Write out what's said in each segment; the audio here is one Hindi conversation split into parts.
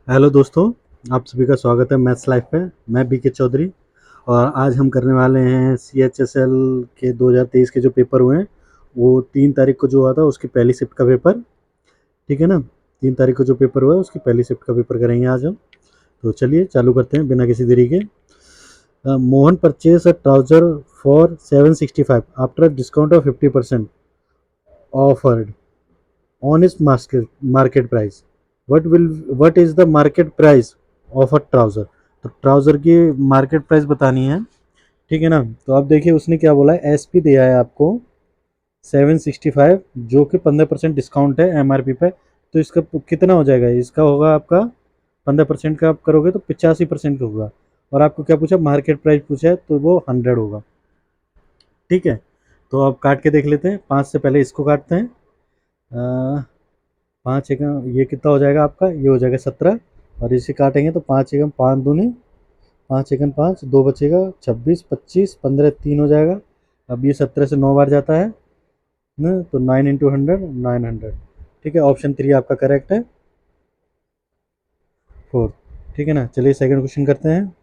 हेलो दोस्तों, आप सभी का स्वागत है मैथ्स लाइफ पे। मैं बी के चौधरी और आज हम करने वाले हैं सी एच एस एल के 2023 के जो पेपर हुए हैं वो 3 तारीख को जो हुआ था उसकी पहली शिफ्ट का पेपर। ठीक है ना। 3 तारीख को जो पेपर हुआ है उसकी पहली शिफ्ट का पेपर करेंगे आज हम। तो चलिए चालू करते हैं बिना किसी देरी के। Mohan purchase a trouser for 765 after discount of 50% offered on its market price. What is the market price of a trouser? तो ट्राउज़र की मार्केट प्राइस बतानी है। ठीक है ना। तो आप देखिए उसने क्या बोला है, एस पी दिया है आपको 765 जो कि 15% डिस्काउंट है एम आर पी पे। तो इसका कितना हो जाएगा, इसका होगा आपका 15% का आप करोगे तो 85% का होगा। और आपको क्या पूछा, मार्केट प्राइस पूछा है तो वो 100 होगा। ठीक है। तो अब काट के देख लेते हैं, 5 से पहले इसको काटते हैं। 5 एकम ये कितना हो जाएगा आपका, ये हो जाएगा 17। और इसे काटेंगे तो 5 एकम 5 दूनी 5 एकम 5, 2 बचेगा 26, 25, 15 3 हो जाएगा। अब ये 17 से 9 बार जाता है ना, तो 9 × 100 900। ठीक है, ऑप्शन 3 आपका करेक्ट है, 4। ठीक है ना। चलिए सेकंड क्वेश्चन करते हैं।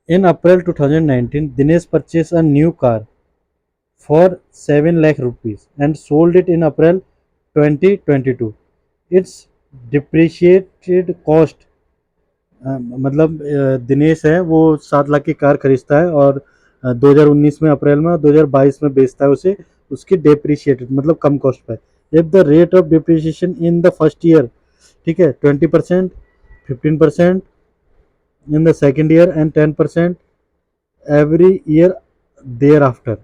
इन अप्रैल 2019 Dinesh purchase a new car for 7 lakh rupees and sold it in April 2022. Its depreciated cost, मतलब दिनेश है वो 7 लाख की कार खरीदता है और 2019 में अप्रैल में और 2022 में बेचता है उसे, उसकी डेप्रिशिएटेड मतलब कम कॉस्ट पर। If the rate of depreciation in the first year, ठीक है, 20%, 15% in the second year and 10% every year thereafter,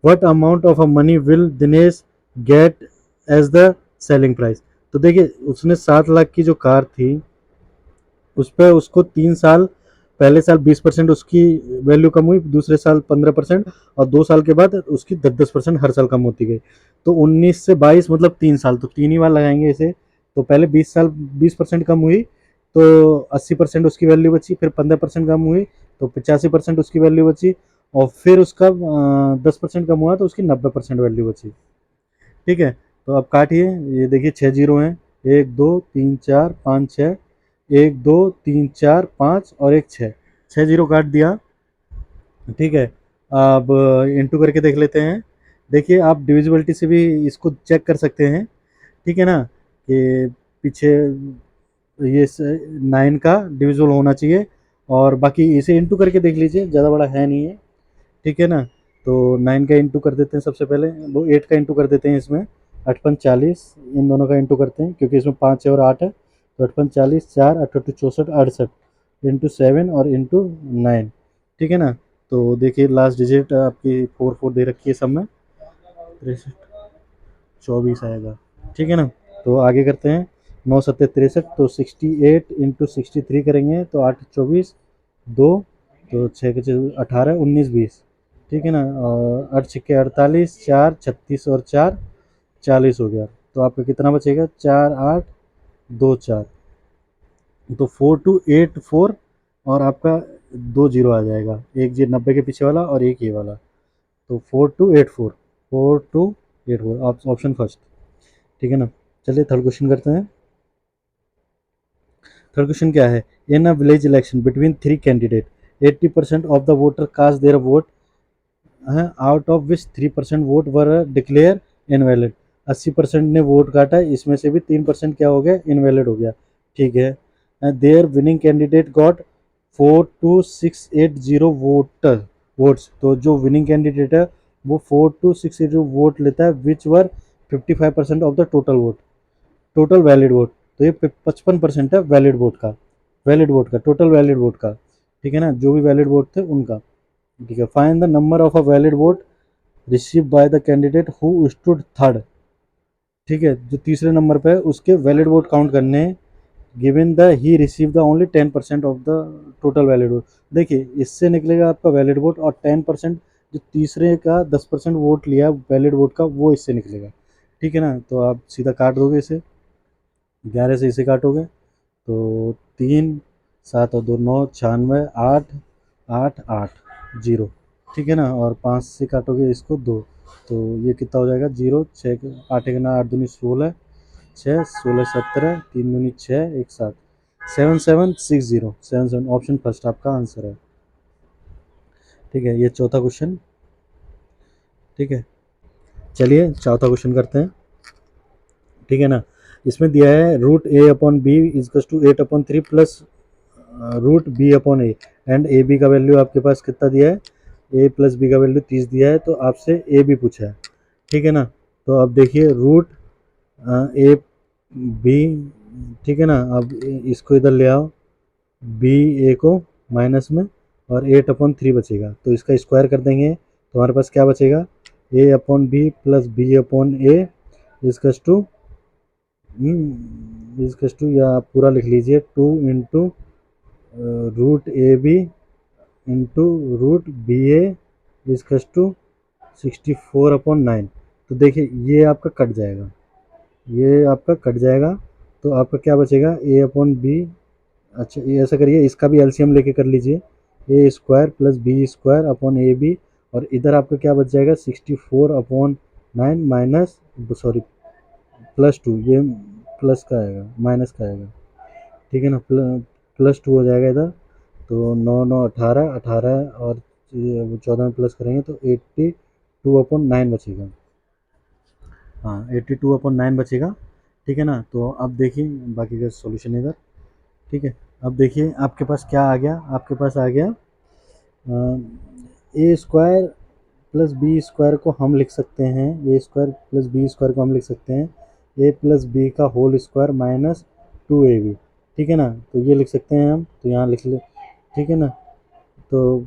what amount of a money will Dinesh get as the selling price? तो देखिए उसने 7 लाख की जो कार थी उस पर उसको 3 साल, पहले साल 20% उसकी वैल्यू कम हुई, दूसरे साल 15%, और 2 साल के बाद उसकी 10-10% हर साल कम होती गई। तो 19 से 22 मतलब 3 साल, तो 3 ही बार लगाएंगे इसे। तो पहले 20 साल 20% कम हुई तो 80% उसकी वैल्यू बची, फिर 15% कम हुई तो 85% उसकी वैल्यू बची, और फिर उसका 10% कम हुआ तो उसकी 90% वैल्यू बची। ठीक है। तो अब काटिए, ये देखिए 6 जीरो हैं, 1 2 3 4 5 6, 1 2 3 4 5 और एक 6 जीरो काट दिया। ठीक है। अब इंटू करके देख लेते हैं। देखिए आप डिविजिबिलिटी से भी इसको चेक कर सकते हैं। ठीक है ना, कि पीछे ये 9 का डिविजिबल होना चाहिए, और बाकी इसे इंटू करके देख लीजिए, ज़्यादा बड़ा है नहीं है। ठीक है ना। तो 9 का इंटू कर देते हैं सबसे पहले, वो 8 का इंटू कर देते हैं इसमें। 8 × 5 = 40, इन दोनों का इंटू करते हैं क्योंकि इसमें 5 है और 8 है। तो 8 × 5 = 40, 4 8 8 64 68 इंटू 7 और इंटू 9। ठीक है ना। तो देखिए लास्ट डिजिट आपकी 4 4 दे रखी है सब में, 63 24 आएगा। ठीक है ना। तो आगे करते हैं, 9 7 63, तो 68 × 63 करेंगे तो 8 24 2, तो 6 के 18 19 20। ठीक है ना। और 8 6 48, 4 36 और 4 40 हो गया। तो आपका कितना बचेगा, 4 8 2 4, तो 4284, और आपका 2 जीरो आ जाएगा, एक जी 90 के पीछे वाला और एक ये वाला। तो 4284, 4284 आप ऑप्शन फर्स्ट। ठीक है ना। चलिए थर्ड क्वेश्चन करते हैं। थर्ड क्वेश्चन क्या है, in a village election between 3 candidate 80% of the voter cast their vote, out of which 3% vote were declare invalid. 80% ने वोट काटा, इसमें से भी 3% क्या हो गया, इनवैलिड हो गया। ठीक है। There winning candidate got 42680 voter votes, तो जो विनिंग कैंडिडेट है वो 42680 वोट लेता है, विच वर 55% of the total vote, total valid vote. तो ये 55% है वैलिड वोट का, वैलिड वोट का, टोटल वैलिड वोट का। ठीक है ना, जो भी वैलिड वोट थे उनका। ठीक है। Find the number of a valid vote receive by the candidate who stood third. ठीक है, जो तीसरे नंबर पे है उसके वैलिड वोट काउंट करने, given the he receive the only 10% of the total valid vote. देखिए इससे निकलेगा आपका वैलिड वोट, और 10% जो तीसरे का 10% वोट लिया वैलिड वोट का वो इससे निकलेगा। ठीक है ना। तो आप सीधा काट दोगे इसे, 11 से इसे काटोगे तो 3 7 और 2 9 96, 8 8 8 जीरो। ठीक है ना। और 5 से काटोगे इसको 2, तो ये कितना हो जाएगा, जीरो 6 8 1 8 2 16, छः, 16 17, 3 दूनी 6, 1 7, 7760, 77 ऑप्शन फर्स्ट आपका आंसर है। ठीक है, ये चौथा क्वेश्चन। ठीक है, चलिए चौथा क्वेश्चन करते हैं। ठीक है ना, इसमें दिया है रूट ए अपॉन बी इजकस to 8/3 plus root B upon A, and A B का वैल्यू आपके पास कितना दिया है, ए प्लस बी का वैल्यू 30 दिया है, तो आपसे ए बी पूछा है। ठीक है ना, तो अब देखिए रूट ए बी, ठीक है ना, अब इसको इधर ले आओ, बी ए को माइनस में, और 8/3 बचेगा, तो इसका स्क्वायर कर देंगे तो हमारे पास क्या बचेगा, A upon B plus B upon A इसकस टू, इसकस टू, या आप पूरा लिख लीजिए, 2 root A B into root B A इसकस टू 64/9। तो देखिए ये आपका कट जाएगा, ये आपका कट जाएगा, तो आपका क्या बचेगा, ए अपॉन बी। अच्छा, ये ऐसा करिए, इसका भी एलसीएम लेके कर लीजिए, A square plus B square upon A B, और इधर आपका क्या बच जाएगा, 64/9 माइनस, सॉरी +2, ये प्लस का आएगा, माइनस का आएगा। ठीक है ना, +2 हो जाएगा इधर, तो 9 9 18, 18 और 14 में प्लस करेंगे तो 82/9 बचेगा। हाँ, 82/9 बचेगा। ठीक है ना, तो अब देखिए बाकी का सॉल्यूशन इधर। ठीक है, अब देखिए आपके पास क्या आ गया, आपके पास आ गया ए स्क्वायर प्लस बी स्क्वायर को हम लिख सकते हैं, ए स्क्वायर प्लस बी स्क्वायर को हम लिख सकते हैं ए प्लस बी का होल स्क्वायर माइनस 2ab। ठीक है ना, तो ये लिख सकते हैं हम, तो यहाँ लिख ले। ठीक है ना, तो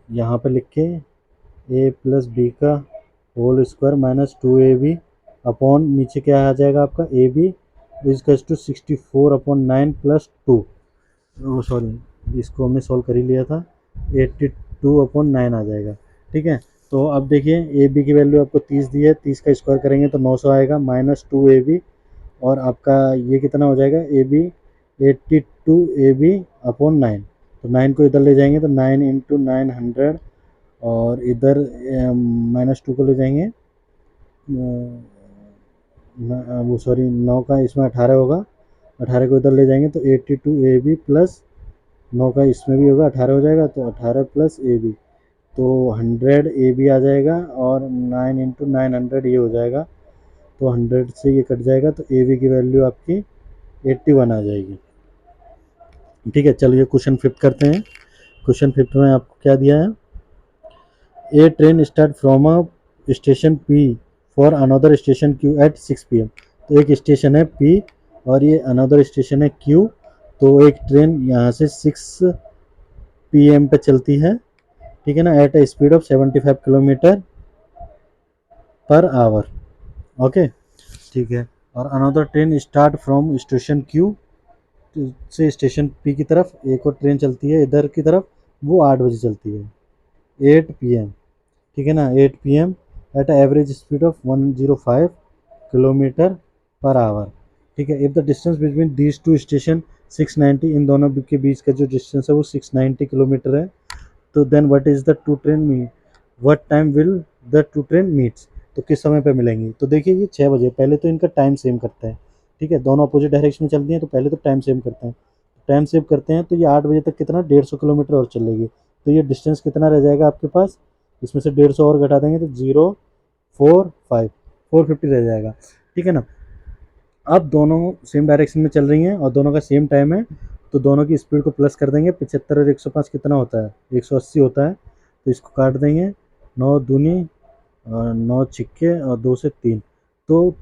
यहाँ पे लिख के ए प्लस बी का whole square minus 2ab upon नीचे क्या आ जाएगा आपका, ए बी इजकस टू 64/9 प्लस 2, ओ सॉरी इसको हमने सॉल्व कर ही लिया था, 82/9 आ जाएगा। ठीक है, तो अब देखिए ए बी की वैल्यू आपको 30 दी है, 30 का स्क्वायर करेंगे तो 900 आएगा, माइनस 2ab, और आपका ये कितना हो जाएगा, ए बी 82ab/9, तो 9 को इधर ले जाएंगे तो 9 × 900, और इधर -2 को ले जाएंगे, वो सॉरी 9 का इसमें 18 होगा, 18 को इधर ले जाएंगे तो 82ab प्लस 9 का इसमें भी होगा, 18 हो जाएगा, तो 18 प्लस ए बी, तो 100 ए बी आ जाएगा, और 9 × 900 ये हो जाएगा, तो 100 से ये कट जाएगा, तो ए बी की वैल्यू आपकी 81 आ जाएगी। ठीक है, चलिए क्वेश्चन 5 करते हैं। क्वेश्चन 5 में आपको क्या दिया है, a train start from a station P for another station Q at 6 PM। तो एक स्टेशन है पी और ये अनदर स्टेशन है क्यू, तो एक ट्रेन यहाँ से 6 PM पे चलती है। ठीक है ना, at a speed of 75 kilometre per hour. Okay, ठीक है, और another train start from station Q से स्टेशन पी की तरफ एक और ट्रेन चलती है इधर की तरफ, वो 8 बजे चलती है, 8 PM। ठीक है ना, 8 PM at average speed of 105 kilometre per hour. ठीक है, if the distance between these two station 690, इन दोनों के बीच का जो डिस्टेंस है वो 690 किलोमीटर है, तो then what is the two train meet, what time will the two train meets, तो किस समय पे मिलेंगी। तो देखिए ये 6 बजे, पहले तो इनका टाइम सेम करते हैं। ठीक है, दोनों अपोजिट डायरेक्शन में चलती हैं, तो पहले तो टाइम सेम करते हैं, टाइम सेव करते हैं, तो ये 8 बजे तक कितना 150 किलोमीटर और चलेगी, तो ये डिस्टेंस कितना रह जाएगा आपके पास, इसमें से 150 और घटा देंगे तो 450 रह जाएगा। ठीक है ना, अब दोनों सेम डायरेक्शन में चल रही हैं और दोनों का सेम टाइम है, तो दोनों की स्पीड को प्लस कर देंगे, 75 और 105 कितना होता है, 180 होता है, तो इसको काट देंगे, 9 दूनी और 9 छिक्के और 2 से 3, तो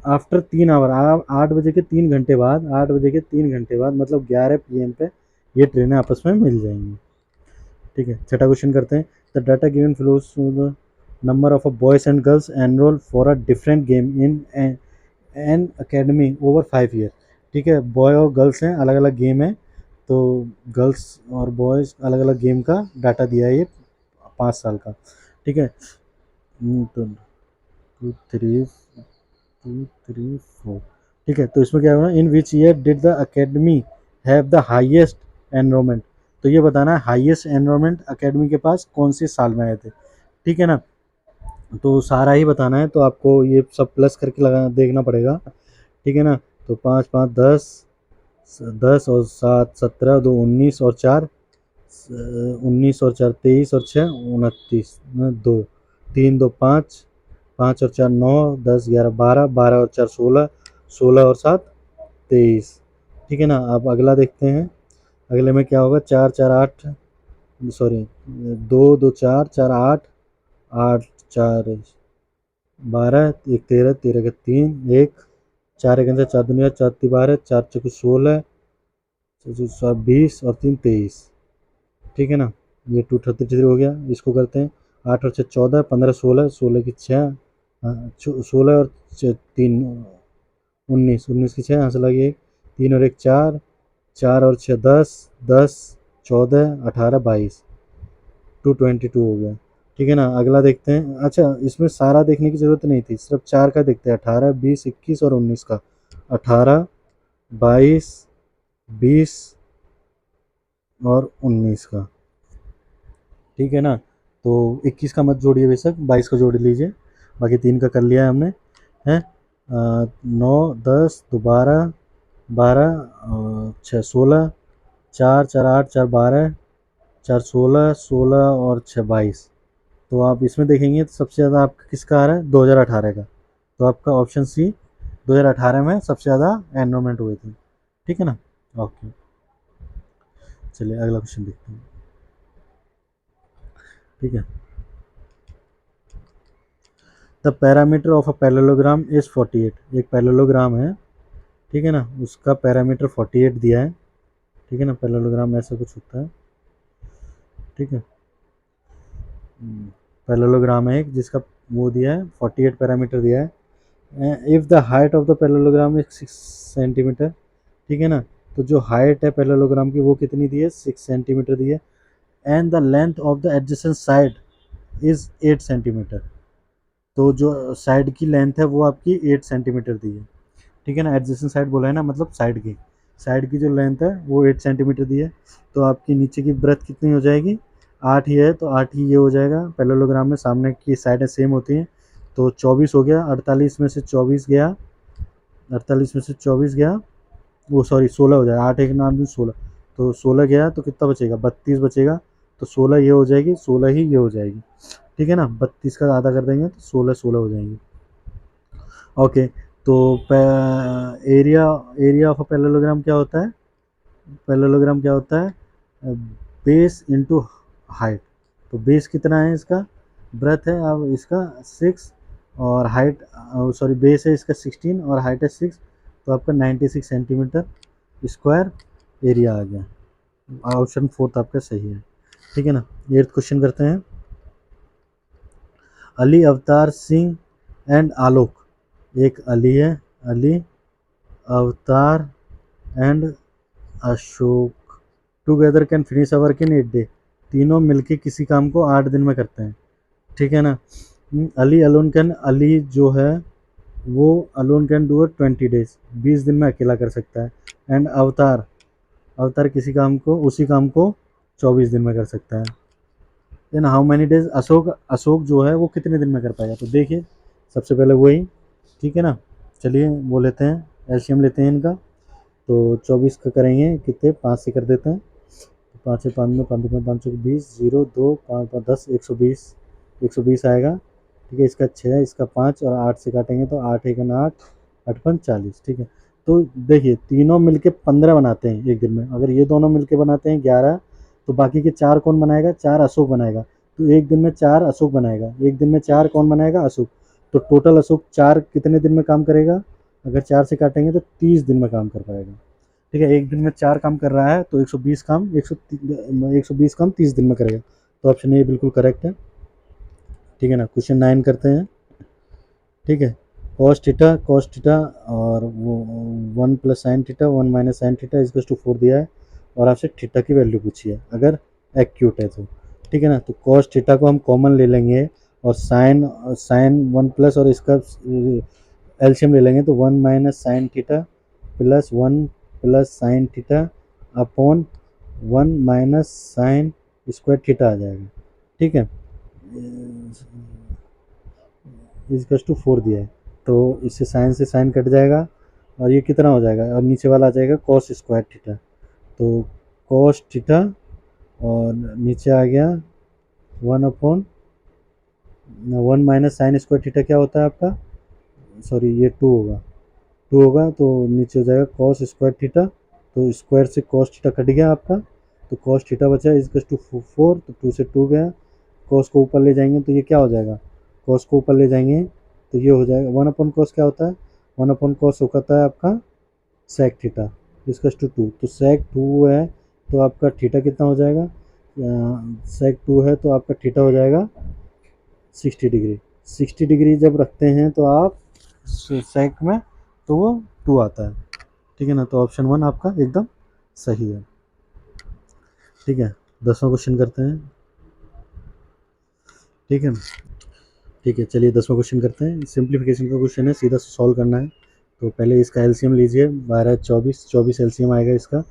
आफ्टर 3 आवर, 8 बजे के 3 घंटे बाद, 8 बजे के 3 घंटे बाद मतलब 11 PM पे ये ट्रेनें आपस में मिल जाएंगी। ठीक है, छठा क्वेश्चन करते हैं, the data given flows the number of boys and girls enrol for a different game in an academy over 5 year. ठीक है, बॉय और गर्ल्स हैं, अलग अलग गेम है, तो गर्ल्स और बॉयज़ अलग अलग गेम का डाटा दिया है ये 5 साल का। ठीक है, तो 2 3 4। ठीक है, तो इसमें क्या होगा, in which year did the academy have the highest enrolment, तो ये बताना है हाईएस्ट एनरोलमेंट अकेडमी के पास कौन से साल में आए थे। ठीक है ना, तो सारा ही बताना है, तो आपको ये सब प्लस करके लगा देखना पड़ेगा। ठीक है ना। तो 5 5 10, 10 और 7 17, 2 19 और 4 19 और 4 23 और 6 29, 2 3 2 5, 5 और 4 9, 10 11 12, 12 और 4 16, 16 और 7 23। ठीक है ना। अब अगला देखते हैं। अगले में क्या होगा, 4 4 8, सॉरी 2 2 4 4 8, 8 4 12, एक 13, 13 का 3 1, 4 एक 4 दुनिया 4 12, 4 चौके 16, 20 और 3 23। ठीक है ना। ये 233 हो गया। इसको करते हैं 8 और 6 14, 15 16, 16 की 6, 16 और 3 19, 19 की 6 यहाँ से लगी एक, 3 और 1 4, 4 और 6 10, 10 14 18 22, 222 हो गया। ठीक है ना। अगला देखते हैं। अच्छा, इसमें सारा देखने की ज़रूरत नहीं थी, सिर्फ 4 का देखते हैं, 18 20 21 और 19 का। 18 22 20 और 19 का। ठीक है ना। तो 21 का मत जोड़िए, बेशक 22 का जोड़ लीजिए। बाकी 3 का कर लिया है हमने। हैं 9 10 दोबारा 12, 6 16, 4 4 8 4 12, 4 16, 16 और 6 22। तो आप इसमें देखेंगे तो सबसे ज़्यादा आपका किसका आ रहा है, 2018 का। तो आपका ऑप्शन सी 2018 में सबसे ज़्यादा एनरोलमेंट हुए थे। ठीक है ना। ओके, चलिए अगला क्वेश्चन देखते हैं। ठीक है। The parameter of a parallelogram is 48। एक पैरेललोग्राम है, ठीक है ना, उसका पैरामीटर 48 दिया है। ठीक है ना। पैरेललोग्राम में ऐसा कुछ होता है। ठीक है। पैरेललोग्राम है एक जिसका वो दिया है, 48 पैरामीटर दिया है। If the height of the parallelogram is 6 centimetre. ठीक है ना। तो जो हाइट है पैरेललोग्राम की वो कितनी दी है, 6 सेंटीमीटर दी है। And the length of the adjacent side is 8 centimetre. तो जो साइड की लेंथ है वो आपकी 8 सेंटीमीटर दी है। ठीक है ना। एडजेसेंट साइड बोला है ना, मतलब साइड की जो लेंथ है वो 8 सेंटीमीटर दी है। तो आपकी नीचे की ब्रेथ कितनी हो जाएगी, 8 ही है, तो 8 ही ये हो जाएगा। पैरेललोग्राम में सामने की साइडें सेम होती हैं। तो 24 हो गया, 48 में से 24 गया, 48 में से 24 गया, वो सॉरी 16 हो जाएगा, 8 एक नाम भी 16। तो 16 गया तो कितना बचेगा, 32 बचेगा। तो 16 ये हो जाएगी, 16 ही ये हो जाएगी। ठीक है ना। 32 का आधा कर देंगे तो 16 16 हो जाएंगे। ओके। तो area area of a parallelogram क्या होता है, पैरेललोग्राम क्या होता है, बेस इंटू हाइट। तो बेस कितना है इसका, ब्रेथ है अब इसका 6, और हाइट सॉरी बेस है इसका 16 और हाइट है 6। तो आपका 96 सेंटीमीटर स्क्वायर एरिया आ गया। ऑप्शन फोर्थ आपका सही है। ठीक है ना। 8th क्वेश्चन करते हैं। अली, अवतार, सिंह एंड आलोक। एक अली है, अली, अवतार and Ashok together can finish a work in 8 day. तीनों मिलके किसी काम को 8 दिन में करते हैं। ठीक है ना। अली जो है वो अलोन कैन डू 20 डेज, 20 दिन में अकेला कर सकता है। एंड अवतार, अवतार किसी काम को उसी काम को 24 दिन में कर सकता है। Then how many days Ashok, Ashok जो है वो कितने दिन में कर पाएगा। तो देखिए सबसे पहले वही। ठीक है ना। चलिए वो लेते हैं, एलसीएम लेते हैं इनका। तो 24 का करेंगे कितने, 5 से कर देते हैं। तो 5 से 5 में 5 में 5 20, 0 2 5 5 10, 120, 120 आएगा। ठीक है। इसका 6 है, इसका 5 और 8 से काटेंगे तो 8 एक 8, 8 5 40। ठीक है। तो देखिए तीनों मिलके 15 बनाते हैं एक दिन में। अगर ये दोनों मिलके बनाते हैं 11, तो बाकी के 4 कौन बनाएगा, 4 अशोक बनाएगा। तो एक दिन में 4 अशोक बनाएगा, एक दिन में 4 कौन बनाएगा, अशोक। तो टोटल अशोक 4 कितने दिन में काम करेगा, अगर 4 से काटेंगे तो 30 दिन में काम कर पाएगा। ठीक है। एक दिन में 4 काम कर रहा है तो 120 काम 120 काम 30 दिन में करेगा। तो ऑप्शन ए बिल्कुल करेक्ट है। ठीक है ना। क्वेश्चन 9 करते हैं। ठीक है। कॉस थीटा और वो 1 plus sine theta 1 minus sine theta equals to 4 दिया है, और आपसे थीटा की वैल्यू पूछी है अगर एक्यूट है तो। ठीक है ना। तो कॉस थीटा को हम कॉमन ले लेंगे, और साइन साइन 1 प्लस और इसका एलसीएम ले लेंगे तो 1 minus sine theta plus 1 plus sine theta upon 1 minus sine square theta आ जाएगा। ठीक है। इजकल्स टू 4 दिया है, तो इससे साइन कट जाएगा, और ये कितना हो जाएगा, और नीचे वाला आ जाएगा कॉस स्क्वायर थीटा। तो कॉस थीटा और नीचे आ गया 1 1 माइनस साइन स्क्वायर थीटा क्या होता है आपका, सॉरी ये 2 होगा तो नीचे हो जाएगा कॉस स्क्वायर थीटा। तो स्क्वायर से कॉस थीटा कट गया आपका, तो कॉस थीटा बचा इज टू 4, तो 2 से 2 गया। कॉस को ऊपर ले जाएंगे तो ये क्या हो जाएगा, कॉस को ऊपर ले जाएंगे तो ये हो जाएगा 1/cos क्या होता है, 1/cos होता है आपका सेक थीटा डिस्कस टू 2। तो सेक 2 है तो आपका थीटा कितना हो जाएगा, सेक 2 है तो आपका थीटा हो जाएगा 60 डिग्री। 60 डिग्री जब रखते हैं तो आप सेक में तो वो 2 आता है। ठीक है ना, तो ऑप्शन 1 आपका एकदम सही है। ठीक है, 10वां क्वेश्चन करते हैं। ठीक है, ठीक है चलिए 10वां क्वेश्चन करते हैं। सिंप्लीफिकेशन का क्वेश्चन है, सीधा सॉल्व करना है। तो पहले इसका एलसीएम लीजिए, 12 24 24 एलसीएम आएगा इसका,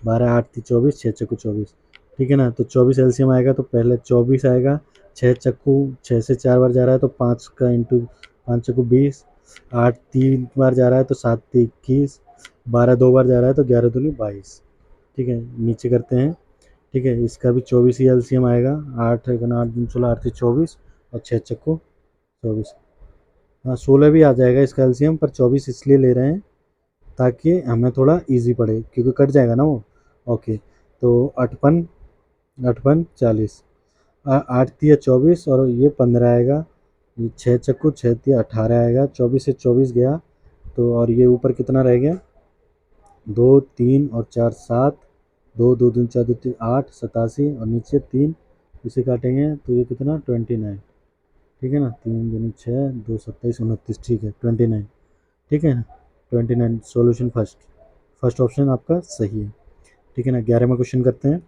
12 8 3 24 6 चक्कू 24। ठीक है ना, तो 24 एलसीएम आएगा तो पहले 24 आएगा, 6 चक्कू 6 से 4 बार जा रहा है तो 5 का इंटू 5 चक्कू 20, 8 3 बार जा रहा है तो 7 21, 12 2 बार जा रहा है तो 11 दूनी 22। ठीक है, नीचे करते हैं। ठीक है, इसका भी 24 ही एलसीएम आएगा, 8 8 दूनी 16 8 24 और 6 चक्कू 24। हाँ 16 भी आ जाएगा इसका एलसीएम, पर 24 इसलिए ले रहे हैं ताकि हमें थोड़ा इजी पड़े, क्योंकि कट जाएगा ना वो। ओके, तो 8 8 40, 8 तिया 24 और ये 15 आएगा, ये 6 चक्कू 6 तिया 18 आएगा, 24 से 24 गया तो, और ये ऊपर कितना रह गया, 2 3 और 4 7, 2 2 दूनी 4 2 3 8 87 और नीचे 3, इसे काटेंगे तो ये कितना 29। ठीक है ना, 3 दूनी 6 2 27 29, ठीक है 29। ठीक है, 29 सॉल्यूशन फर्स्ट ऑप्शन आपका सही है। ठीक है ना, 11वां क्वेश्चन करते हैं।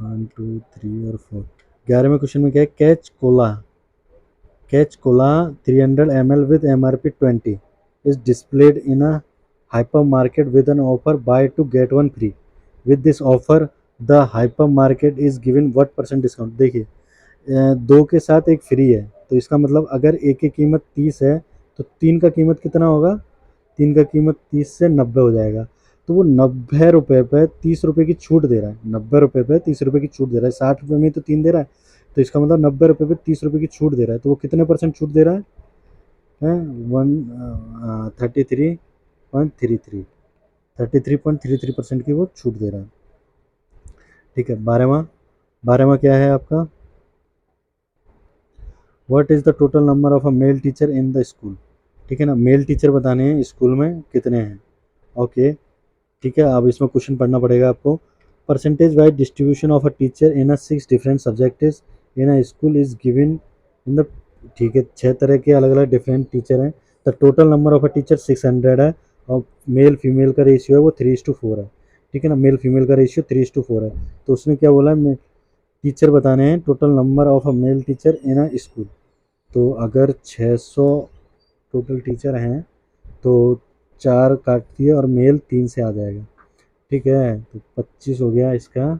1 2 3 और 4। 11वें क्वेश्चन में क्या है, catch Cola 300 ml with MRP 20 is displayed in a hypermarket with an offer buy to get one free. With this offer the hypermarket is given what % discount. देखिए, दो के साथ एक फ्री है, तो इसका मतलब अगर एक की कीमत 30 है तो तीन का कीमत कितना होगा, तीन का कीमत 30 से 90 हो जाएगा। तो वो 90 रुपये पे 30 रुपये की छूट दे रहा है, 90 रुपये पे 30 रुपये की छूट दे रहा है, 60 रुपये में तो तीन दे रहा है, तो इसका मतलब 90 रुपये पे 30 रुपये की छूट दे रहा है। तो वो कितने % छूट दे रहा है, 33.33 33.33% की वो छूट दे रहा है। ठीक है, 12वां क्या है आपका, what is the total number of a male teacher in the school. ठीक है ना, मेल टीचर बताने हैं स्कूल में कितने हैं। ओके, ठीक है, अब इसमें क्वेश्चन पढ़ना पड़ेगा आपको। Percentage wise distribution of a teacher in a 6 different subjects in a school is given in the. ठीक है, 6 तरह के अलग अलग डिफरेंट टीचर हैं। The total number of a teacher 600 है, और मेल फीमेल का रेशियो है वो 3:4 है। ठीक है ना, मेल फीमेल का रेशियो 3:4 है। तो उसने क्या बोला है, टीचर बताने हैं total number of a male teacher in a school. तो अगर 600 टोटल टीचर हैं तो 4 काट दिए और मेल 3 से आ जाएगा। ठीक है, तो 25 हो गया इसका,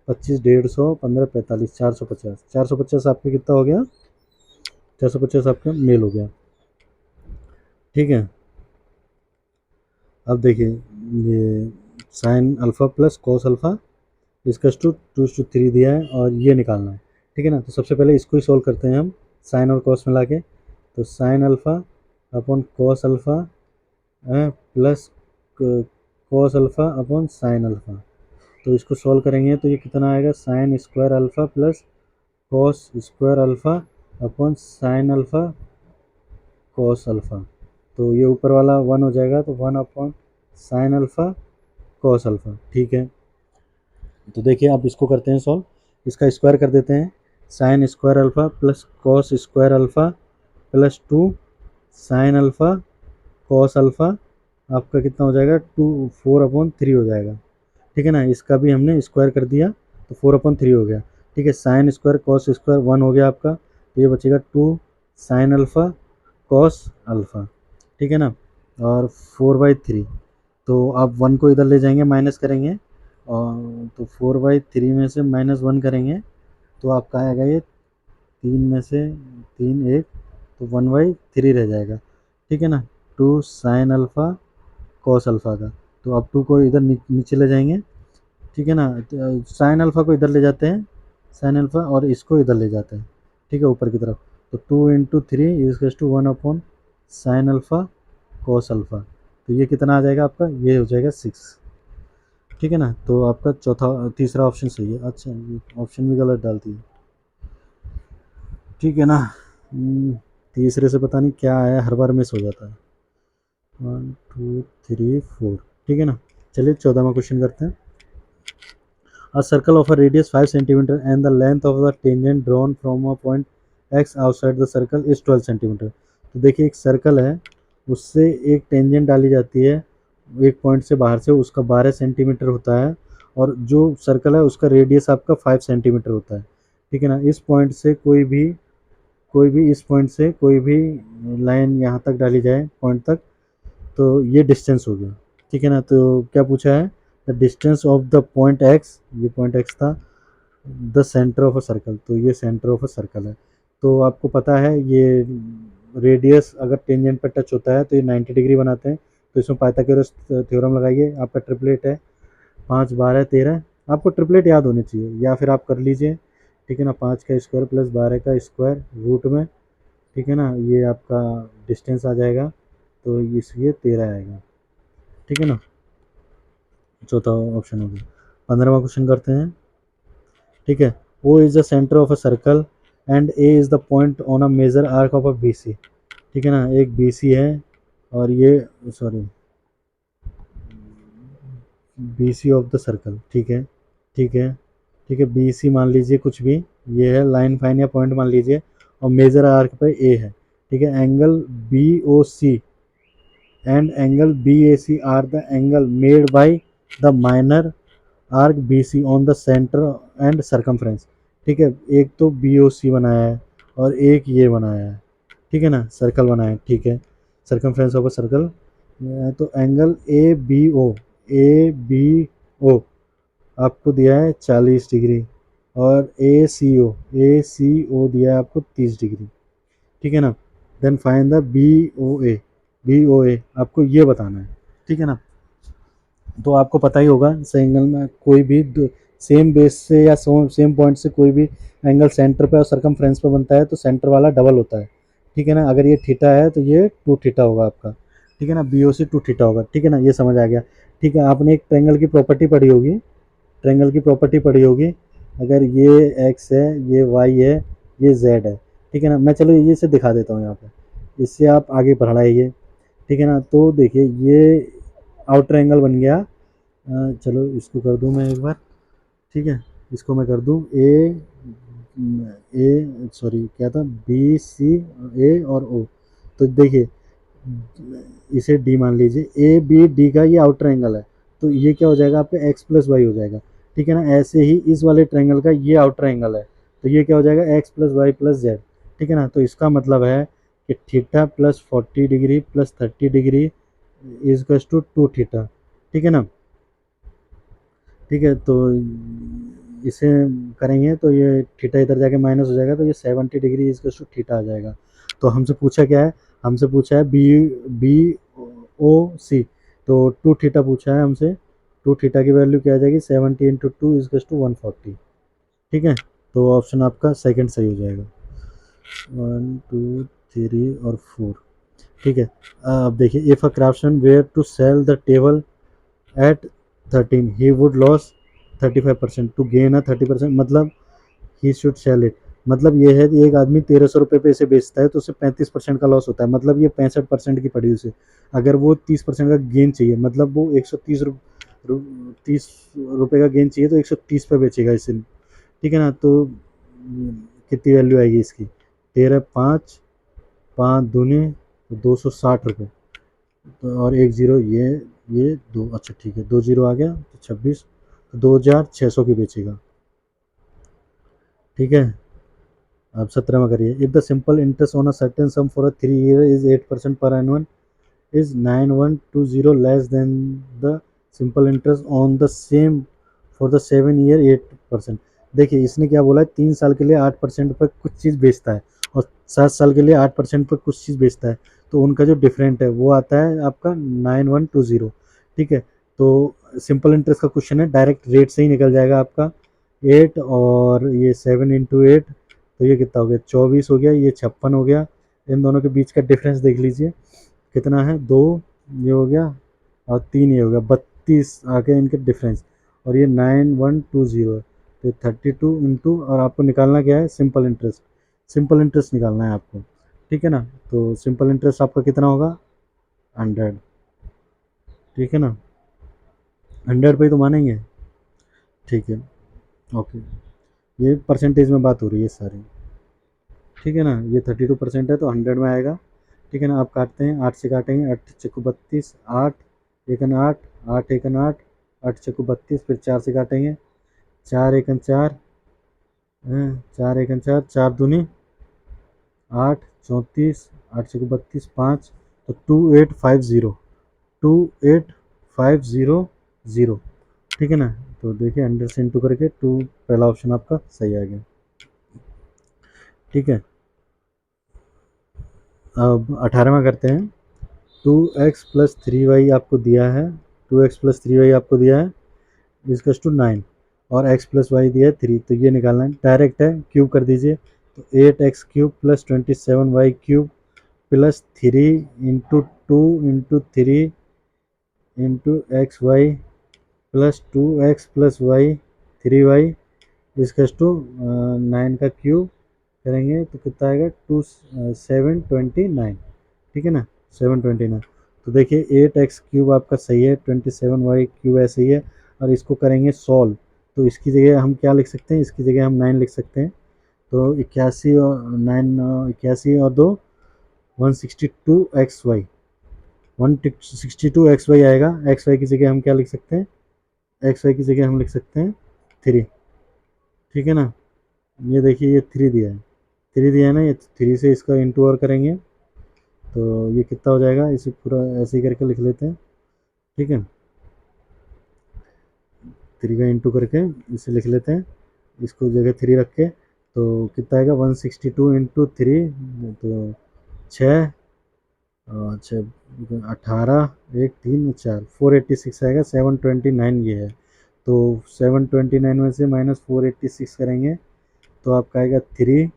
25 150 15 45 450, 450 आपका कितना हो गया, 450 आपका मेल हो गया। ठीक है, अब देखिए ये sine alpha plus cos alpha इसका 2:3 दिया है और ये निकालना है। ठीक है ना, तो सबसे पहले इसको ही सॉल्व करते हैं हम, साइन और कॉस मिला के। तो sine alpha upon cos alpha plus cos alpha upon sine alpha. तो इसको सॉल्व करेंगे तो ये कितना आएगा, sine square alpha plus cos square alpha upon sine alpha cos alpha. तो ये ऊपर वाला 1 हो जाएगा, तो 1 upon sine alpha cos alpha. ठीक है, तो देखिए आप इसको करते हैं सॉल्व, इसका स्क्वायर कर देते हैं, sine square alpha plus cos square alpha plus 2 sign alpha cos alpha आपका कितना हो जाएगा, 4/3 हो जाएगा। ठीक है ना, इसका भी हमने स्क्वायर कर दिया तो 4/3 हो गया। ठीक है, साइन स्क्वायर कॉस स्क्वायर 1 हो गया आपका, तो ये बचेगा 2 साइन अल्फ़ा कॉस अल्फ़ा। ठीक है ना, और 4/3। तो आप 1 को इधर ले जाएंगे, माइनस करेंगे, और तो 4/3 में से -1 करेंगे तो आपका आएगा ये 3 में से 3 1, तो 1/3 रह जाएगा। ठीक है ना, two sine alpha cos alpha का। तो अब टू को इधर नीचे ले जाएंगे, ठीक है ना, साइन अल्फ़ा को इधर ले जाते हैं, साइन अल्फ़ा, और इसको इधर ले जाते हैं, ठीक है, ऊपर की तरफ। तो 2 × 3 is to 1 upon sine alpha cos alpha. तो ये कितना आ जाएगा आपका, ये हो जाएगा 6, ठीक है ना। तो आपका तीसरा ऑप्शन सही है। अच्छा, ये ऑप्शन भी गलत डाल दिए, ठीक है ना। तीसरे से पता नहीं क्या आया, हर बार मिस हो जाता है। 1 2 3 4, ठीक है ना। चलिए 14वां क्वेश्चन करते हैं। A circle of a radius 5 cm and the length of the tangent drawn from a point x outside the circle is 12 cm। तो देखिए एक सर्कल है, उससे एक टेंजेंट डाली जाती है एक पॉइंट से बाहर से, उसका 12 सेंटीमीटर होता है, और जो सर्कल है उसका रेडियस आपका 5 सेंटीमीटर होता है, ठीक है ना। इस पॉइंट से इस पॉइंट से कोई भी लाइन यहाँ तक डाली जाए पॉइंट तक, तो ये डिस्टेंस हो गया, ठीक है ना। तो क्या पूछा है, the distance of the point x, ये पॉइंट एक्स था, the centre of a circle, तो ये सेंटर ऑफ अ सर्कल है। तो आपको पता है ये रेडियस अगर टेंजेंट पर टच होता है तो ये 90 डिग्री बनाते हैं। तो इसमें पाइथागोरस थ्योरम लगाइए, आपका ट्रिपलेट है 5 12 13, आपको ट्रिपलेट याद होने चाहिए या फिर आप कर लीजिए, ठीक है ना। 5 का स्क्वायर प्लस 12 का स्क्वायर रूट में, ठीक है ना, ये आपका डिस्टेंस आ जाएगा, तो इसलिए 13 आएगा, ठीक है ना। चौथा ऑप्शन हो गया। 15वां क्वेश्चन करते हैं, ठीक है। O is the centre of a circle and A is the point on a major arc of A B C, ठीक है ना। एक बी सी है और ये, sorry, B C of the circle, ठीक है, ठीक है, ठीक है। बी सी मान लीजिए कुछ भी, ये है लाइन फाइन या पॉइंट मान लीजिए, और मेजर आर्क पे ए है, ठीक है। Angle B O C and angle B A C are the angle made by the minor arc B C on the centre and circumference, ठीक है। एक तो बी ओ सी बनाया है और एक ये बनाया है, ठीक है ना, सर्कल बनाया है, ठीक है, सरकमफ्रेंस ऑफ अ सर्कल। तो एंगल ए बी ओ आपको दिया है 40 डिग्री, और ए सी ओ दिया है आपको 30 डिग्री, ठीक है ना। Then find the B O A आपको ये बताना है, ठीक है ना। तो आपको पता ही होगा एंगल में कोई भी सेम बेस से या सेम पॉइंट से कोई भी एंगल सेंटर पे और सरकमफ्रेंस पे बनता है तो सेंटर वाला डबल होता है, ठीक है ना। अगर ये थीटा है तो ये 2 थीटा होगा आपका, ठीक है ना, बी ओ सी 2 थीटा होगा, ठीक है ना, ये समझ आ गया। ठीक है, आपने एक ट्रायंगल की प्रॉपर्टी पढ़ी होगी, ट्रायंगल की प्रॉपर्टी पढ़ी होगी, अगर ये एक्स है, ये वाई है, ये जेड है, ठीक है ना। मैं चलो ये से दिखा देता हूँ यहाँ पे, इससे आप आगे बढ़ाइए, ठीक है ना। तो देखिए ये आउटर एंगल बन गया, चलो इसको कर दूं मैं एक बार, ठीक है, इसको मैं कर दूं ए सॉरी क्या था, बी सी ए और ओ। तो देखिए इसे डी मान लीजिए, ए बी डी का ये आउटर एंगल है, तो ये क्या हो जाएगा आपका एक्स प्लस वाई हो जाएगा, ठीक है ना। ऐसे ही इस वाले ट्रायंगल का ये आउटर एंगल है, तो ये क्या हो जाएगा X plus Y plus Z, ठीक है ना। तो इसका मतलब है कि theta plus 40 degree plus 30 degree is to 2 theta, ठीक है ना, ठीक है। तो इसे करेंगे तो ये थीटा इधर जाके माइनस हो जाएगा, तो ये 70 डिग्री इज टू थीटा आ जाएगा। तो हमसे पूछा क्या है, हमसे पूछा है बी बी ओ सी, तो 2 थीटा पूछा है हमसे, 2 थीटा की वैल्यू क्या आ जाएगी, 70 इंटू 2 इज टू 140, ठीक है। तो ऑप्शन आपका सेकंड सही हो जाएगा, 1 2 3 और 4, ठीक है। अब देखिए, if a craftsman were to sell the table at 13 he would loss 35% to gain a 30%, मतलब ही शुड सेल इट, मतलब ये है कि एक आदमी 1300 रुपये पे इसे बेचता है तो उसे 35% का लॉस होता है, मतलब ये 65% की पड़ी उसे। अगर वो 30% का गेन चाहिए, मतलब वो 130 रुपये का गेन चाहिए तो 130 पे बेचेगा इसे, ठीक है ना। तो कितनी वैल्यू आएगी इसकी, 13 5 5 दूनी तो 260 रुपये, तो और एक जीरो, ये दो, अच्छा ठीक है, 2 जीरो आ गया तो 26, तो 2600 की बेचेगा, ठीक है। अब 17 में करिए, if the simple interest on a certain some for a 3 year is 8% पर annual is 9120 less than the simple interest on the same for the 7 year 8%। देखिए इसने क्या बोला है, 3 साल के लिए 8% पर कुछ चीज़ बेचता है और 7 साल के लिए 8% पर कुछ चीज़ बेचता है, तो उनका जो डिफरेंट है वो आता है आपका 9120। ठीक है, तो सिंपल इंटरेस्ट का क्वेश्चन है, डायरेक्ट रेट से ही निकल जाएगा आपका। 8 और ये 7 × 8, तो ये कितना हो गया, 24 हो गया, ये 56 हो गया। इन दोनों के बीच का डिफरेंस देख लीजिए कितना है, 2 ये हो गया और 3 ये हो गया, 32 आ गया इनके डिफरेंस। और ये 9120 है, तो 32 इंटू, और आपको निकालना क्या है, सिंपल इंटरेस्ट। सिंपल इंटरेस्ट निकालना है आपको, ठीक है ना। तो सिंपल इंटरेस्ट आपका कितना होगा, 100। ठीक है ना, 100 पे ही तो मानेंगे। ठीक है, ओके, ये परसेंटेज में बात हो रही है सारी। ठीक है ना, ये 32% है तो 100 में आएगा। ठीक है ना, आप काटते हैं, 8 से काटेंगे, 8 चक्कू 32, 8 एकन 8, 8 एकन 8, 8 चक्कू 32, फिर 4 से काटेंगे, 4 एकन 4, 4 एकन 4, 4 दूनी 8, 34, 8 चक्कू 32, 5, तो 2850, 28500। ठीक है ना, तो देखिए 100 से इंटू करके 2, पहला ऑप्शन आपका सही आ गया। ठीक है, अब 18वां करते हैं। 2x + 3y आपको दिया है, 2x + 3y आपको दिया है, इसकस टू 9, और x + y दिया है 3, तो ये निकालना है, डायरेक्ट है, क्यूब कर दीजिए। तो 8x³ + 27y³ +3 × 2 × 3 × x y + 2x + y 3y इसकस to 9 का क्यूब करेंगे तो कितना आएगा, 729। ठीक है ना, 729। तो देखिए 8x³ आपका सही है, 27y³ ऐसे ही है, और इसको करेंगे सॉल्व। तो इसकी जगह हम क्या लिख सकते हैं, इसकी जगह हम 9 लिख सकते हैं। तो 81 और 9, 81 और 2, 162xy, 162xy आएगा। xy की जगह हम क्या लिख सकते हैं, xy की जगह हम लिख सकते हैं 3। ठीक है ना, ये देखिए ये 3 दिया है, 3 दिया है ना, ये 3 से इसका इंटू और करेंगे तो ये कितना हो जाएगा, इसे पूरा ऐसे ही करके लिख लेते हैं। ठीक है, 3 का इंटू करके इसे लिख लेते हैं, इसको जगह 3 रख के, तो कितना आएगा, 162 × 3, तो 6, अच्छा 18, 1 3 4, 486 आएगा, 729 ये है। तो 729 में से -486 करेंगे तो आपका आएगा 3,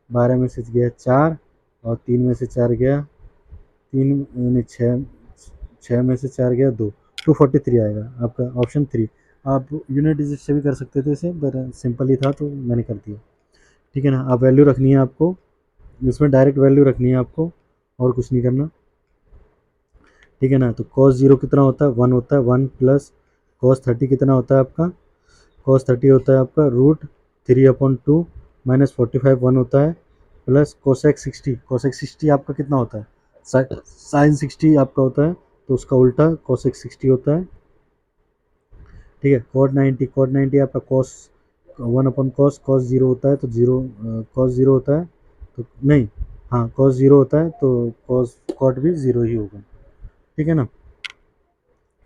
12 में से गया 4, और 3 में से 4 गया 3, यानी 6, 6 में से 4 गया 2, 243 आएगा आपका ऑप्शन 3। आप यूनिट डिजिट से भी कर सकते थे इसे, पर सिंपल ही था तो मैंने कर दिया। ठीक है ना, आप वैल्यू रखनी है आपको, इसमें डायरेक्ट वैल्यू रखनी है आपको, और कुछ नहीं करना। ठीक है ना, तो cos 0 कितना होता है, 1 होता है, 1 प्लस cos 30 कितना होता है आपका, cos 30 होता है आपका √3/2 -45 1 होता है, प्लस cosec 60 आपका कितना होता है, sin 60 आपका होता है, तो उसका उल्टा cosec 60 होता है। ठीक है, cot 90 आपका cos 1/cos, cos 0 होता है तो जीरो, cos 0 होता है तो नहीं, हाँ cos 0 होता है तो cot भी 0 ही होगा। ठीक है ना,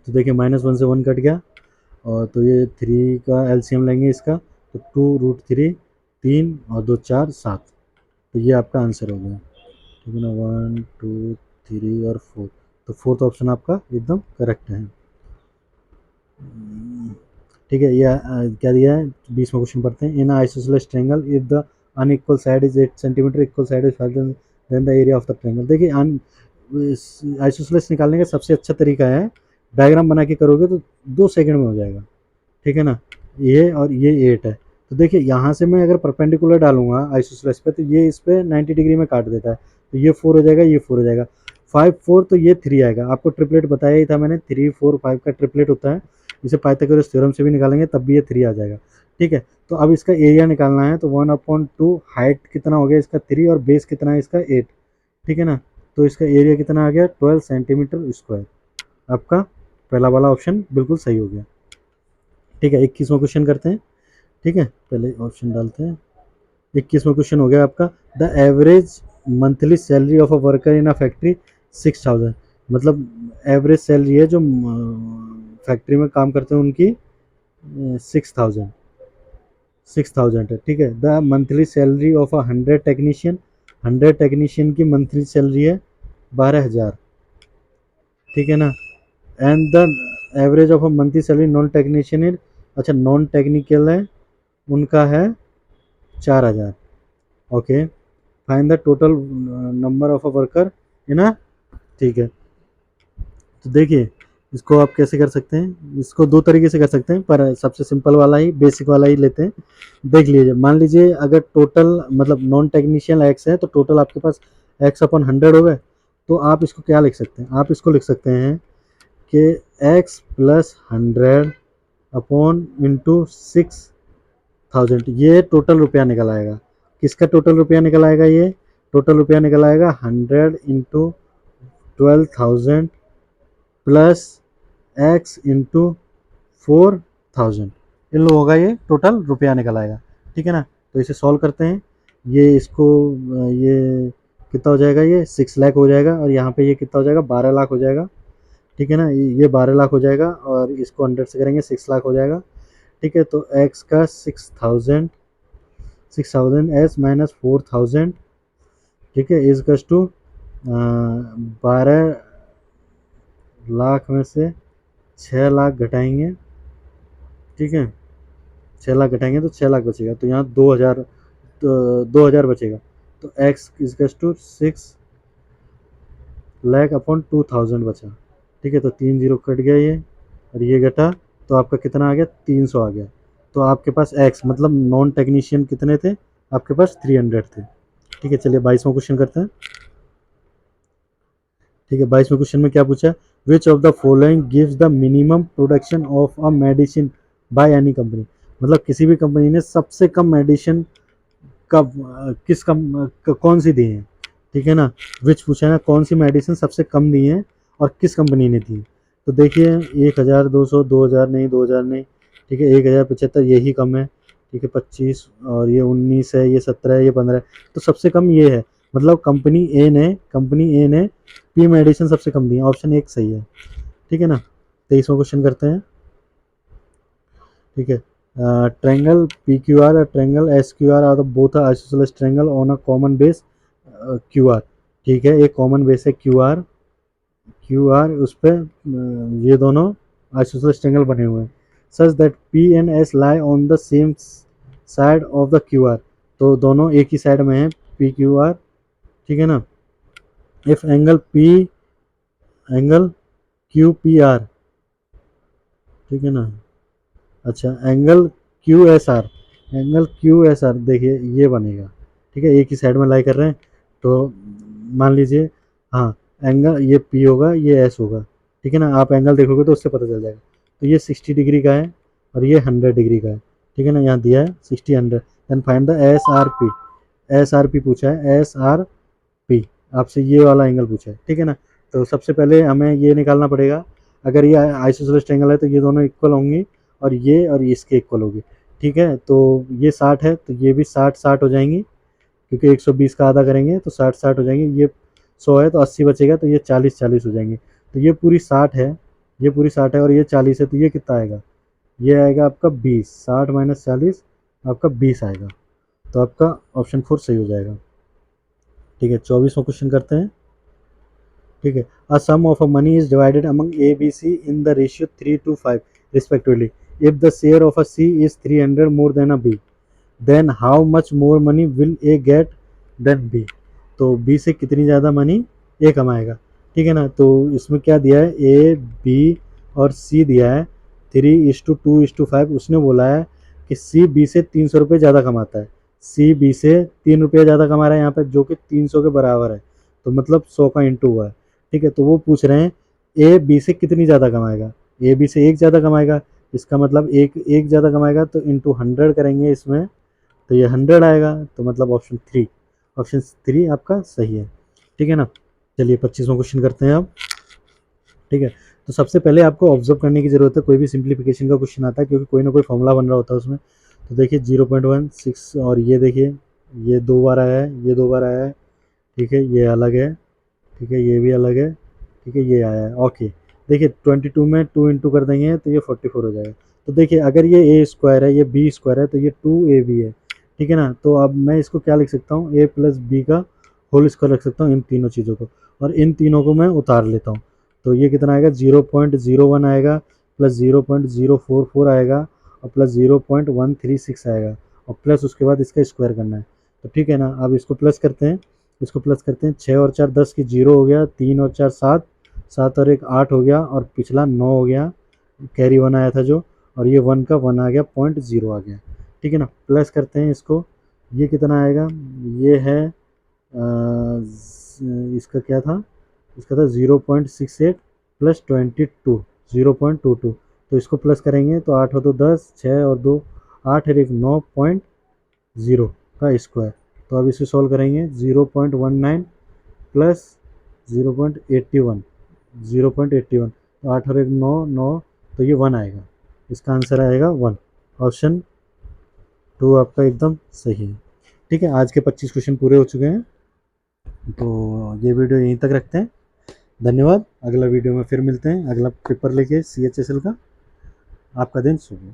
तो देखिए -1 से 1 कट गया, और तो ये 3 का एलसीएम लेंगे इसका, तो 2√3, 3 और 2 4 7, तो ये आपका आंसर हो गया। ठीक है ना, 1 2 3 और 4, तो फोर्थ ऑप्शन आपका एकदम करेक्ट है। ठीक है, ये क्या दिया है, 20वां क्वेश्चन पढ़ते हैं। In isosceles triangle if the unequal side is 8 centimetre, equal side is 5 then the area of the triangle. देखिए आइसोसेलेस निकालने का सबसे अच्छा तरीका है, डायग्राम बना के करोगे तो 2 सेकंड में हो जाएगा। ठीक है ना, ये और ये 8 है, तो देखिए यहाँ से मैं अगर परपेंडिकुलर डालूंगा आइसोसेलेस पे, तो ये इस पे 90 डिग्री में काट देता है, तो ये 4 हो जाएगा, ये 4 हो जाएगा, 5 4, तो ये 3 आएगा। आपको ट्रिपलेट बताया ही था मैंने, 3 4 5 का ट्रिपलेट होता है, इसे पाइथागोरस थ्योरम से भी निकालेंगे तब भी ये 3 आ जाएगा। ठीक है, तो अब इसका एरिया निकालना है, तो 1/2, हाइट कितना हो गया इसका 3, और बेस कितना है इसका 8। ठीक है ना, तो इसका एरिया कितना आ गया, 12 सेंटीमीटर स्क्वायर। आपका पहला वाला ऑप्शन बिल्कुल सही हो गया। ठीक है, 21वां क्वेश्चन करते हैं। ठीक है, पहले ऑप्शन डालते हैं। 21वां क्वेश्चन हो गया आपका, the average monthly salary of a worker in a factory 6000, मतलब एवरेज सैलरी है जो फैक्ट्री में काम करते हैं उनकी 6000, 6000 है। ठीक है, the monthly salary of a 100 technician, 100 technician की मंथली सैलरी है 12,000, ठीक है ना। And the average of a monthly salary non technician is, अच्छा नॉन टेक्निकल है, उनका है 4,000। Okay, find the total number of a worker, है ना। ठीक है, तो देखिए इसको आप कैसे कर सकते हैं, इसको दो तरीके से कर सकते हैं, पर सबसे सिंपल वाला ही, बेसिक वाला ही लेते हैं। देख लीजिए, मान लीजिए अगर टोटल मतलब नॉन टेक्नीशियन एक्स है तो टोटल आपके पास एक्स अपॉन 100 हो गए। तो आप इसको क्या लिख सकते हैं, आप इसको लिख सकते हैं कि एक्स प्लस 100 अपॉन इंटू 6,000, ये टोटल रुपया निकल आएगा। किसका टोटल रुपया निकल आएगा, ये टोटल रुपया निकल आएगा 100 इंटू 12,000 प्लस एक्स इंटू 4,000, इन लोगों का ये टोटल रुपया निकल आएगा। ठीक है ना, तो इसे सॉल्व करते हैं। ये इसको ये कितना हो जाएगा, ये 6 लाख हो जाएगा, और यहाँ पे ये कितना हो जाएगा, 12 लाख हो जाएगा। ठीक है ना, ये 12 लाख हो जाएगा, और इसको 100 से करेंगे 6 लाख हो जाएगा। ठीक है, तो एक्स का 6,000 एस माइनस 4,000, ठीक है, इज कस टू 12 लाख में से 6 लाख घटाएंगे। ठीक है, 6 लाख घटाएंगे तो 6 लाख बचेगा, तो यहाँ 2,000, तो 2,000 बचेगा। तो एक्स इजकस टू 6 लाख अपॉन 2,000 बचा। ठीक है, तो 3 जीरो कट गया ये, और ये घटा, तो आपका कितना आ गया, 300 आ गया। तो आपके पास एक्स मतलब नॉन टेक्नीशियन कितने थे, आपके पास 300 थे। ठीक है, चलिए 22वां क्वेश्चन करते हैं। ठीक है, 22वें क्वेश्चन में क्या पूछा, which of the following gives the minimum production of a medicine by any company, मतलब किसी भी कंपनी ने सबसे कम मेडिसिन कब किस कम कौन सी दी है। ठीक है ना, विच पूछा है ना, कौन सी मेडिसिन सबसे कम दी है और किस कंपनी ने दी। तो देखिए 1,200, 2,000 नहीं, 2,000 नहीं। ठीक है, 1,075 यही कम है। ठीक है, 25, और ये 19 है, ये 17 है, ये 15 है, तो सबसे कम ये है। मतलब कंपनी ए ने पी मेडिसिन सबसे कम दी है, ऑप्शन एक सही है। ठीक है ना, 23वां क्वेश्चन करते हैं। ठीक है, ट्रायंगल पी क्यू आर और triangle S Q R are both isosceles triangle on a common base Q R. ठीक है, एक कॉमन बेस है क्यू आर उस पर ये दोनों आइसोसेलेस ट्रायंगल बने हुए हैं, such that P and S lie on the same side of the Q R, तो दोनों एक ही साइड में है पी क्यू आर। ठीक है ना, if angle Q P R, ठीक है ना, अच्छा एंगल क्यू एस आर देखिए ये बनेगा। ठीक है, एक ही साइड में लाई कर रहे हैं, तो मान लीजिए, हाँ, एंगल ये पी होगा, ये एस होगा। ठीक है ना, आप एंगल देखोगे तो उससे पता चल जाएगा। तो ये 60 डिग्री का है, और ये 100 डिग्री का है। ठीक है ना, यहाँ दिया है 60 100, then find the S R P पूछा है, एस आर पी आपसे ये वाला एंगल पूछा है। ठीक है ना, तो सबसे पहले हमें ये निकालना पड़ेगा, अगर ये आइसोसेलेस ट्रायंगल है तो ये दोनों इक्वल होंगी, और ये इसके इक्वल होगी। ठीक है, तो ये 60 है तो ये भी 60 हो जाएंगी, क्योंकि 120 का आधा करेंगे तो 60 हो जाएंगे। ये 100 है तो 80 बचेगा, तो ये 40 हो जाएंगे। तो ये पूरी 60 है और ये 40 है, तो ये कितना आएगा, ये आएगा आपका 20, 60 माइनस 40 आपका 20 आएगा। तो आपका ऑप्शन 4 सही हो जाएगा। ठीक है, 24वां क्वेश्चन करते हैं। ठीक है, a sum of a money is divided among A B C in the ratio 3 to 5 respectively, if the share of a C is 300 more than a B, then how much more money will A get than B, तो बी से कितनी ज़्यादा मनी ए कमाएगा। ठीक है ना, तो इसमें क्या दिया है, ए बी और सी दिया है 3:2:5, उसने बोला है कि सी बी से 300 रुपये ज़्यादा कमाता है, सी बी से 3 रुपये ज़्यादा कमा रहा है यहाँ पे, जो कि 300 के बराबर है, तो मतलब 100 का इंटू हुआ है। ठीक है, तो वो पूछ रहे हैं ए बी से कितनी ज़्यादा कमाएगा, ए बी से एक ज़्यादा कमाएगा, इसका मतलब एक एक ज़्यादा कमाएगा, तो इंटू 100 करेंगे इसमें, तो ये 100 आएगा, तो मतलब ऑप्शन 3 आपका सही है। ठीक है ना, चलिए 25वां क्वेश्चन करते हैं अब। ठीक है, तो सबसे पहले आपको ऑब्जर्व करने की ज़रूरत है, कोई भी सिंप्लीफिकेशन का क्वेश्चन आता है क्योंकि कोई ना कोई फॉर्मूला बन रहा होता है उसमें। तो देखिए 0.16, और ये देखिए ये 2 बार आया है, ये 2 बार आया है। ठीक है, ये अलग है। ठीक है, ये भी अलग है। ठीक है, ये आया है। ओके, देखिए 22 में 2 इंटू कर देंगे तो ये 44 हो जाएगा। तो देखिए अगर ये ए स्क्वायर है, ये बी स्क्वायर है, तो ये 2 AB है। ठीक है ना, तो अब मैं इसको क्या लिख सकता हूँ, ए प्लस बी का होल स्क्वायर रख सकता हूँ इन तीनों चीज़ों को, और इन तीनों को मैं उतार लेता हूँ। तो ये कितना आएगा, 0.01 आएगा, प्लस 0.044 आएगा, और प्लस 0.136 आएगा, और प्लस उसके बाद इसका स्क्वायर करना है। तो ठीक है ना, अब इसको प्लस करते हैं, इसको प्लस करते हैं। 6 और 4 10 की 0 हो गया, 3 और 4 7, 7 और 1 8 हो गया, और पिछला 9 हो गया, कैरी 1 आया था जो, और ये 1 का 1 आ गया, 0.0 आ गया। ठीक है ना, प्लस करते हैं इसको, ये कितना आएगा, ये है इसका क्या था, इसका था 0.68 प्लस 22, 0.22। तो इसको प्लस करेंगे तो 8 हो तो 10, 6 और 2 8 और 1 9.0 का स्क्वायर। तो अब इसे सॉल्व करेंगे, 0.19 प्लस 0.81, 0.81, तो 8 और 1 9 9, तो ये 1 आएगा, इसका आंसर आएगा 1। ऑप्शन 2 आपका एकदम सही है। ठीक है, आज के 25 क्वेश्चन पूरे हो चुके हैं, तो ये वीडियो यहीं तक रखते हैं। धन्यवाद, अगला वीडियो में फिर मिलते हैं, अगला पेपर लेके CHSL का। आपका दिन शुभ हो।